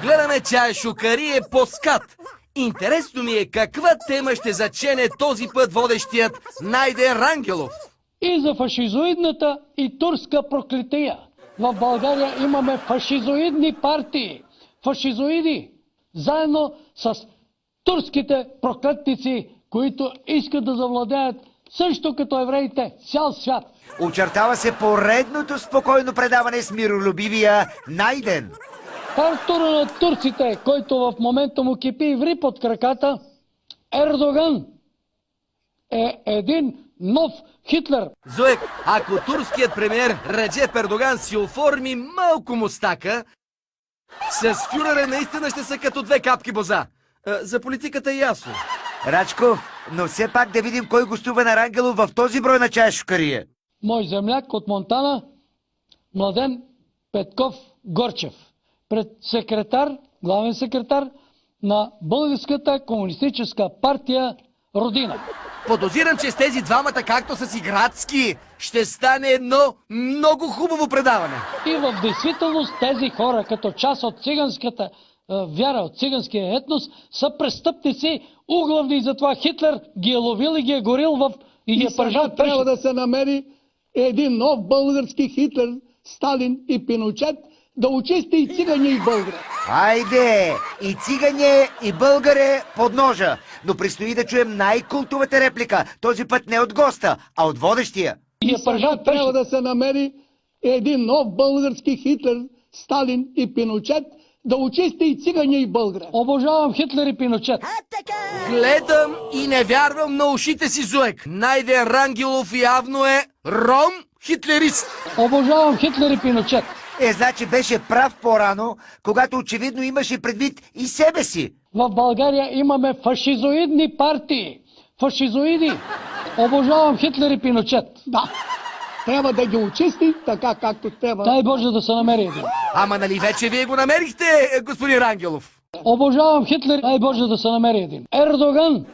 Гледаме чайшукарие по скат. Интересно ми е каква тема ще зачене този път водещият Найден Рангелов. И за фашизоидната и турска проклетия. В България имаме фашизоидни партии. Фашизоиди. Заедно с турските проклетници, които искат да завладеят също като евреите цял свят. Очертава се поредното спокойно предаване с миролюбивия Найден. Артура на турците, който в момента му кипи и ври под краката, Ердоган е един нов Хитлер. Зоек, ако турският премиер Реджеп Ердоган си оформи малко мустака, с фюрера наистина ще са като две капки боза. За политиката е ясно. Рачков, но все пак да видим кой гостува на Рангелов в този брой на чайшукарие. Мой земляк от Монтана, Младен Петков Горчев, пред главен секретар на Българската комунистическа партия Родина. Подозирам, че с тези двамата, както са си градски, ще стане едно много хубаво предаване. И в действителност тези хора, като част от циганската вяра, от циганския етнос, са престъпници, углавни, и затова Хитлер ги е ловил и ги е горил и ги е пържал. Трябва да се намери един нов български Хитлер, Сталин и Пиночет, да очисти и цигане и българи. Айде! И цигане, и българе под ножа. Но предстои да чуем най-култовата реплика. Този път не от госта, а от водещия. Трябва да се намери един нов български Хитлер, Сталин и Пиночет, да очисти и цигане и българи. Обожавам Хитлер и Пиночет. Гледам и не вярвам на ушите си, Зоек. Найден Рангелов явно е ром хитлерист. Обожавам Хитлер и Пиночет. Значи беше прав по-рано, когато очевидно имаше предвид и себе си. В България имаме фашизоидни партии. Фашизоиди. Обожавам Хитлер и Пиночет. Да, трябва да ги очисти така, както трябва. Дай Боже да се намери един. Ама нали вече вие го намерихте, господин Рангелов? Обожавам Хитлер. Дай Боже да се намери един. Ердоган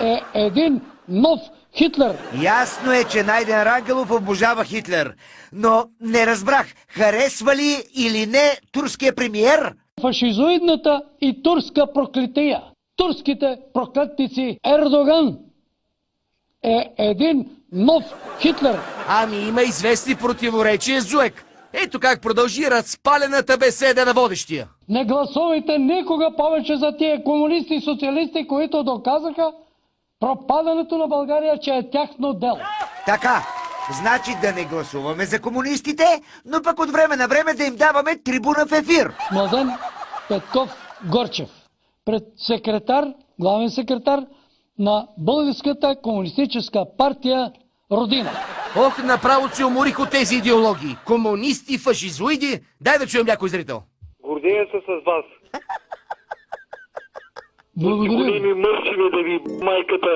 е един нов Хитлер. Ясно е, че Найден Рангелов обожава Хитлер. Но не разбрах, харесва ли или не турския премиер? Фашизоидната и турска проклетия. Турските проклетници. Ердоган е един нов Хитлер. Ами има известни противоречия, Зуек. Ето как продължи разпалената беседа на водещия. Не гласувайте никога повече за тия комунисти и социалисти, които доказаха пропадането на България, че е тяхно дело. Така, значи да не гласуваме за комунистите, но пък от време на време да им даваме трибуна в ефир. Младен Петков Горчев, пред главен секретар на Българската комунистическа партия Родина. Ох, направо се уморих от тези идеологии. Комунисти, фашизоиди. Дай да чуем някой зрител. Гордея се с вас. Благодаря. Големи мършеви да ви майката.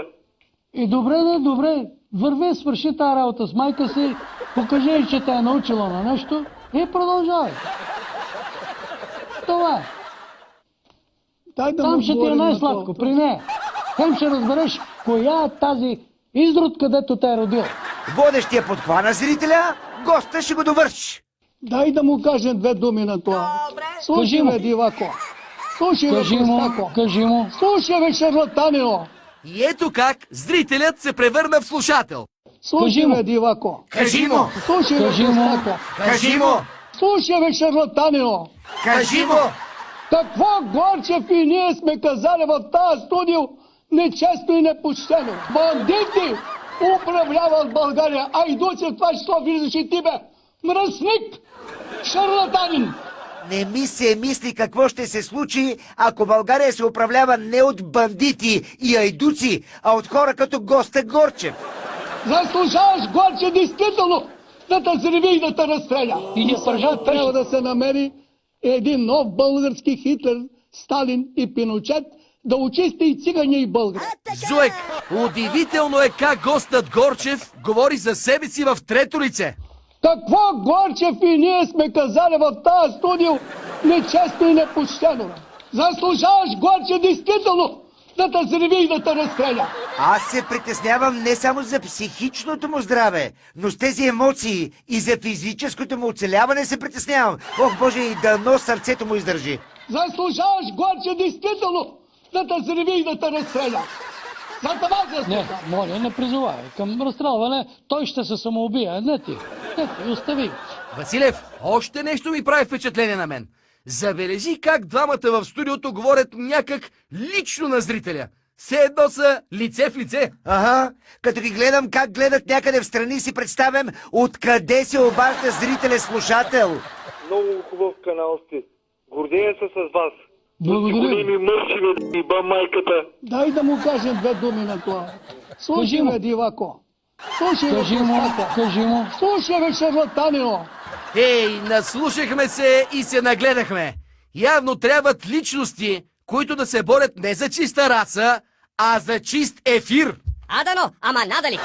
И добре. Върви, свърши тази работа с майка си, покажи, че те е научила на нещо и продължавай. Това е. Там ще ти е най-сладко, при нея. Хем ще разбереш коя е тази изрод, където те е родил. Водещия подхвана зрителя, госта ще го довърши. Дай да му кажем две думи на това. Слушай, бе, дивако. Слушай, бе, простако. Кажи му. Слушай, бе, шарлатанино. И ето как зрителят се превърна в слушател. Слушай, бе, дивако. Кажи му! Слушай, бе, простако. Кажи му! Слушай, бе, шарлатанино. Кажи му! Какво Горчев и ние сме казали в тази студио нечестно и непочтено? Бандити управляват България, а идуци в това число виждаш и ти, бе. Мръсник! Шарлатанин! Не ми се мисли какво ще се случи, ако България се управлява не от бандити и айдуци, а от хора като госта Горчев. Заслужаваш, Горчев, действително да те зриви и да те разстреля. И ги пържат. Трябва да се намери един нов български Хитлер, Сталин и Пиночет, да очисти и цигане и българи. Зуек, удивително е как гостът Горчев говори за себе си в трето лице. Какво Горчев и ние сме казали в тази студио нечестно и непочтено? Заслужаваш, Горчев, действително да те взриви и да те разстреля. Аз се притеснявам не само за психичното му здраве, но с тези емоции и за физическото му оцеляване се притеснявам. Ох, Боже, и дано сърцето му издържи. Заслужаваш, Горче, действително да те взриви и да те разстреля. За това Не, заслужаваш. моля, не призовавай. Към разстрелване той ще се самоубие. Не ти. Не ти, остави. Василев, още нещо ми прави впечатление на мен. Забележи как двамата в студиото говорят някак лично на зрителя. Все едно са лице в лице. Ага, като ги гледам как гледат някъде в страни, си представям откъде се обажда зрителя-слушател. Много хубав канал сте. Гордея се с вас. Благодаря. Големи мърши, бе, иба майката. Дай да му кажем две думи на това. Слушай, Кажи му. бе, дивако. Слушай, бе, Кажи му, простака. кажи му. Слушай, бе, шарлатанино. Ей, наслушахме се и се нагледахме. Явно трябват личности, които да се борят не за чиста раса, а за чист ефир. А дано, ама надали.